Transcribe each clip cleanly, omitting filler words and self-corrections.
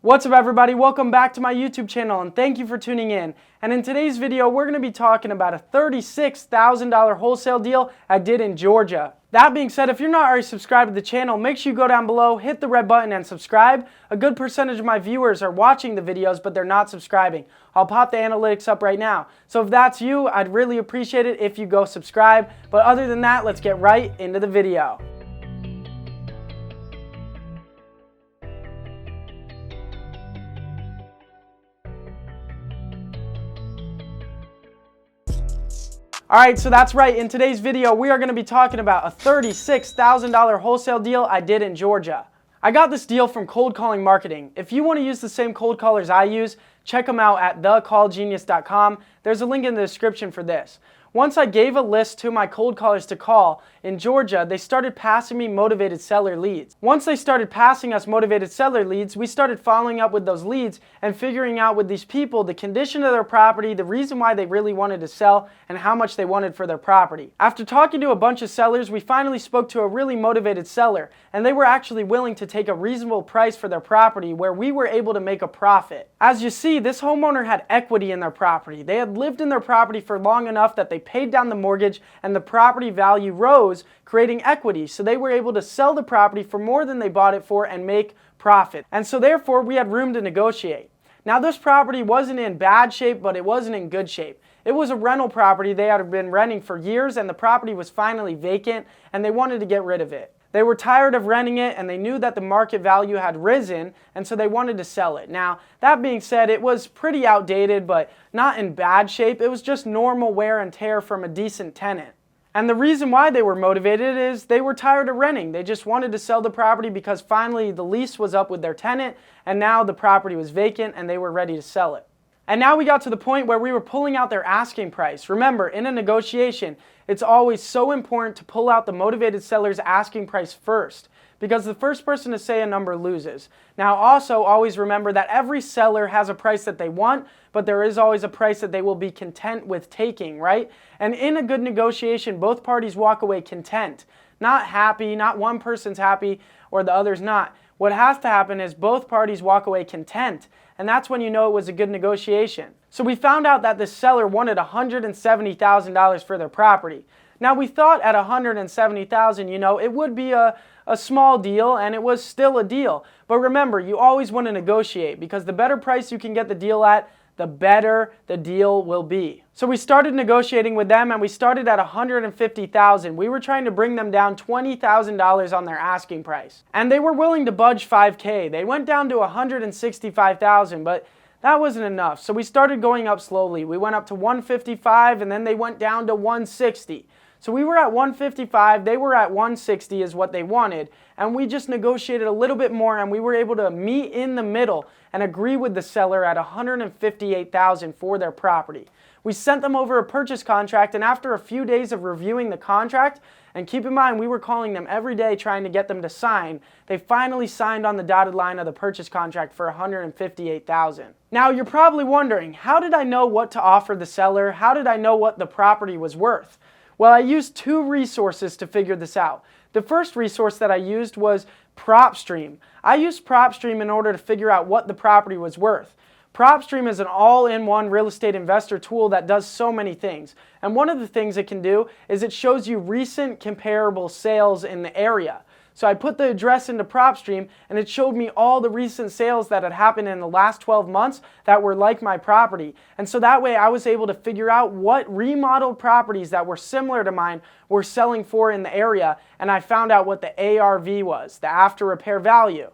What's up everybody, welcome back to my YouTube channel and thank you for tuning in. And in today's video we're going to be talking about a $36,000 wholesale deal I did in Georgia. That being said, if you're not already subscribed to the channel, make sure you go down below, hit the red button and subscribe. A good percentage of my viewers are watching the videos but they're not subscribing. I'll pop the analytics up right now. So if that's you, I'd really appreciate it if you go subscribe. But other than that, let's get right into the video. Alright, so that's right. In today's video, we are going to be talking about a $36,000 wholesale deal I did in Georgia. I got this deal from Cold Calling Marketing. If you want to use the same cold callers I use, check them out at thecallgenius.com. There's a link in the description for this. Once I gave a list to my cold callers to call in Georgia, they started passing me motivated seller leads. Once they started passing us motivated seller leads, we started following up with those leads and figuring out with these people the condition of their property, the reason why they really wanted to sell, and how much they wanted for their property. After talking to a bunch of sellers, we finally spoke to a really motivated seller, and they were actually willing to take a reasonable price for their property where we were able to make a profit. As you see, this homeowner had equity in their property. They had lived in their property for long enough that they paid down the mortgage and the property value rose, creating equity. So they were able to sell the property for more than they bought it for and make profit. And so therefore we had room to negotiate. Now this property wasn't in bad shape, but it wasn't in good shape. It was a rental property they had been renting for years and the property was finally vacant and they wanted to get rid of it. They were tired of renting it and they knew that the market value had risen and so they wanted to sell it. Now, that being said, it was pretty outdated but not in bad shape. It was just normal wear and tear from a decent tenant. And the reason why they were motivated is they were tired of renting. They just wanted to sell the property because finally the lease was up with their tenant and now the property was vacant and they were ready to sell it. And now we got to the point where we were pulling out their asking price. Remember, in a negotiation, it's always so important to pull out the motivated seller's asking price first, because the first person to say a number loses. Now also always remember that every seller has a price that they want, but there is always a price that they will be content with taking, right? And in a good negotiation, both parties walk away content. Not happy, not one person's happy or the other's not. What has to happen is both parties walk away content, and that's when you know it was a good negotiation. So we found out that the seller wanted $170,000 for their property. Now we thought at $170,000, you know, it would be a small deal and it was still a deal. But remember, you always want to negotiate because the better price you can get the deal at, the better the deal will be. So we started negotiating with them and we started at $150,000. We were trying to bring them down $20,000 on their asking price. And they were willing to budge $5,000. They went down to $165,000, but that wasn't enough. So we started going up slowly. We went up to $155 and then they went down to $160. So we were at $155, they were at $160 is what they wanted, and we just negotiated a little bit more and we were able to meet in the middle and agree with the seller at $158,000 for their property. We sent them over a purchase contract, and after a few days of reviewing the contract, and keep in mind we were calling them every day trying to get them to sign, they finally signed on the dotted line of the purchase contract for $158,000. Now you're probably wondering, how did I know what to offer the seller? How did I know what the property was worth? Well, I used two resources to figure this out. The first resource that I used was Propstream. I used Propstream in order to figure out what the property was worth. Propstream is an all-in-one real estate investor tool that does so many things. And one of the things it can do is it shows you recent comparable sales in the area. So I put the address into Propstream and it showed me all the recent sales that had happened in the last 12 months that were like my property. And so that way I was able to figure out what remodeled properties that were similar to mine were selling for in the area, and I found out what the ARV was, the after repair value.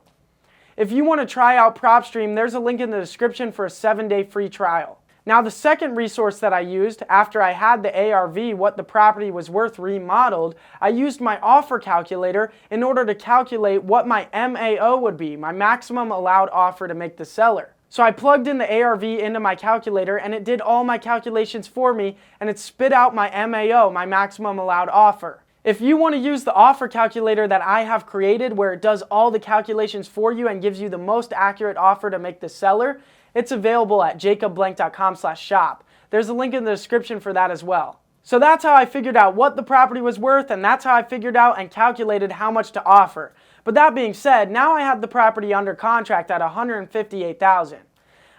If you want to try out Propstream, there's a link in the description for a 7-day free trial. Now the second resource that I used after I had the ARV, what the property was worth remodeled, I used my offer calculator in order to calculate what my MAO would be, my maximum allowed offer to make the seller. So I plugged in the ARV into my calculator and it did all my calculations for me and it spit out my MAO, my maximum allowed offer. If you want to use the offer calculator that I have created where it does all the calculations for you and gives you the most accurate offer to make the seller, it's available at jacobblank.com/shop. There's a link in the description for that as well. So that's how I figured out what the property was worth, and that's how I figured out and calculated how much to offer. But that being said, now I had the property under contract at $158,000.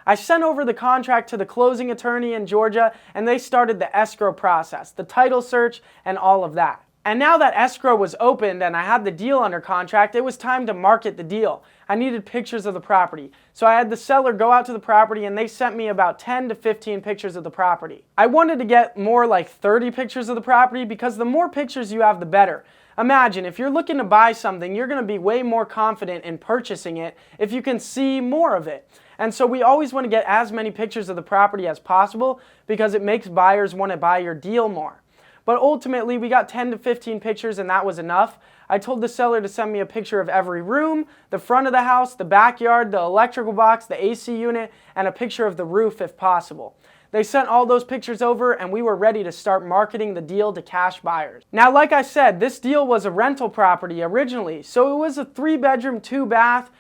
I sent over the contract to the closing attorney in Georgia, and they started the escrow process, the title search, and all of that. And now that escrow was opened and I had the deal under contract, it was time to market the deal. I needed pictures of the property. So I had the seller go out to the property and they sent me about 10 to 15 pictures of the property. I wanted to get more like 30 pictures of the property because the more pictures you have, the better. Imagine if you're looking to buy something, you're going to be way more confident in purchasing it if you can see more of it. And so we always want to get as many pictures of the property as possible because it makes buyers want to buy your deal more. But ultimately, we got 10 to 15 pictures and that was enough. I told the seller to send me a picture of every room, the front of the house, the backyard, the electrical box, the AC unit, and a picture of the roof if possible. They sent all those pictures over and we were ready to start marketing the deal to cash buyers. Now, like I said, this deal was a rental property originally. So it was a 3-bedroom, 2-bath.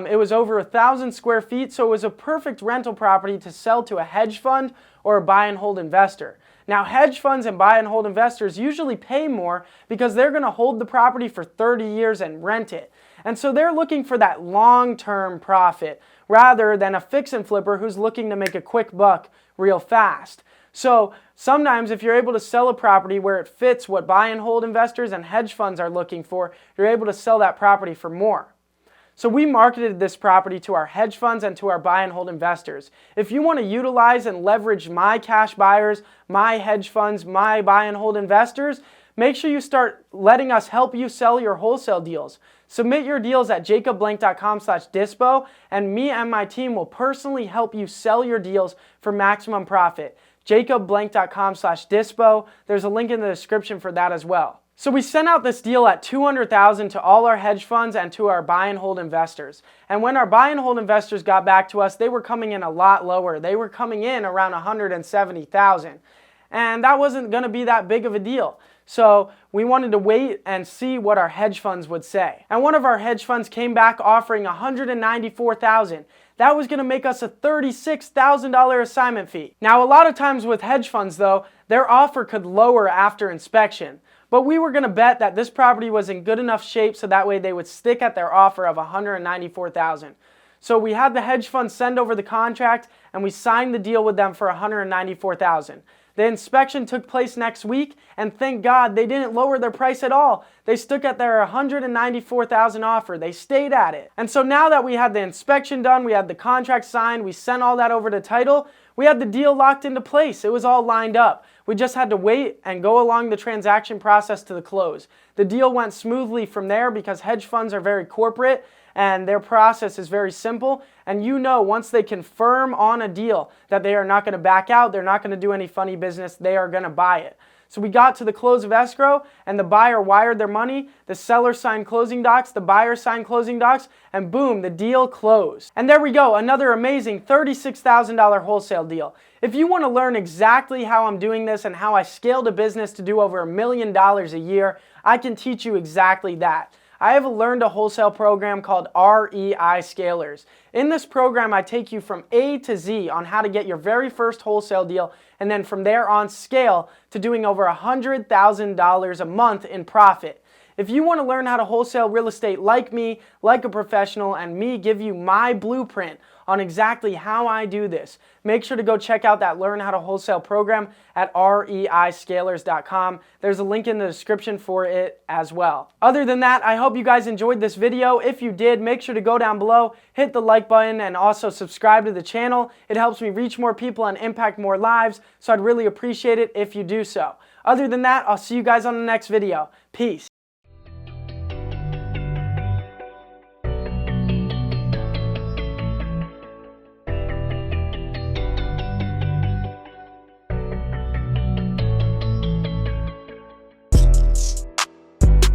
It was over 1,000 square feet, so it was a perfect rental property to sell to a hedge fund or a buy and hold investor. Now, hedge funds and buy and hold investors usually pay more because they're going to hold the property for 30 years and rent it. And so they're looking for that long-term profit rather than a fix and flipper who's looking to make a quick buck real fast. So sometimes if you're able to sell a property where it fits what buy and hold investors and hedge funds are looking for, you're able to sell that property for more. So we marketed this property to our hedge funds and to our buy and hold investors. If you want to utilize and leverage my cash buyers, my hedge funds, my buy and hold investors, make sure you start letting us help you sell your wholesale deals. Submit your deals at jacobblank.com/dispo and me and my team will personally help you sell your deals for maximum profit. jacobblank.com/dispo. There's a link in the description for that as well. So we sent out this deal at $200,000 to all our hedge funds and to our buy and hold investors. And when our buy and hold investors got back to us, they were coming in a lot lower. They were coming in around $170,000. And that wasn't going to be that big of a deal. So we wanted to wait and see what our hedge funds would say. And one of our hedge funds came back offering $194,000. That was going to make us a $36,000 assignment fee. Now, a lot of times with hedge funds though, their offer could lower after inspection. But we were going to bet that this property was in good enough shape so that way they would stick at their offer of $194,000. So we had the hedge fund send over the contract and we signed the deal with them for $194,000. The inspection took place next week and thank God they didn't lower their price at all. They stuck at their $194,000 offer. They stayed at it. And so now that we had the inspection done, we had the contract signed, we sent all that over to title, we had the deal locked into place. It was all lined up. We just had to wait and go along the transaction process to the close. The deal went smoothly from there because hedge funds are very corporate and their process is very simple. And you know, once they confirm on a deal that they are not going to back out, they're not going to do any funny business, they are going to buy it. So we got to the close of escrow and the buyer wired their money, the seller signed closing docs, the buyer signed closing docs, and boom, the deal closed. And there we go, another amazing $36,000 wholesale deal. If you want to learn exactly how I'm doing this and how I scaled a business to do over $1 million a year, I can teach you exactly that. I have a Learn to Wholesale program called REI Scalers. In this program, I take you from A to Z on how to get your very first wholesale deal and then from there on scale to doing over $100,000 a month in profit. If you want to learn how to wholesale real estate like me, like a professional, and me give you my blueprint on exactly how I do this, make sure to go check out that Learn How to Wholesale program at reiscalers.com. There's a link in the description for it as well. Other than that, I hope you guys enjoyed this video. If you did, make sure to go down below, hit the like button, and also subscribe to the channel. It helps me reach more people and impact more lives, so I'd really appreciate it if you do so. Other than that, I'll see you guys on the next video. Peace.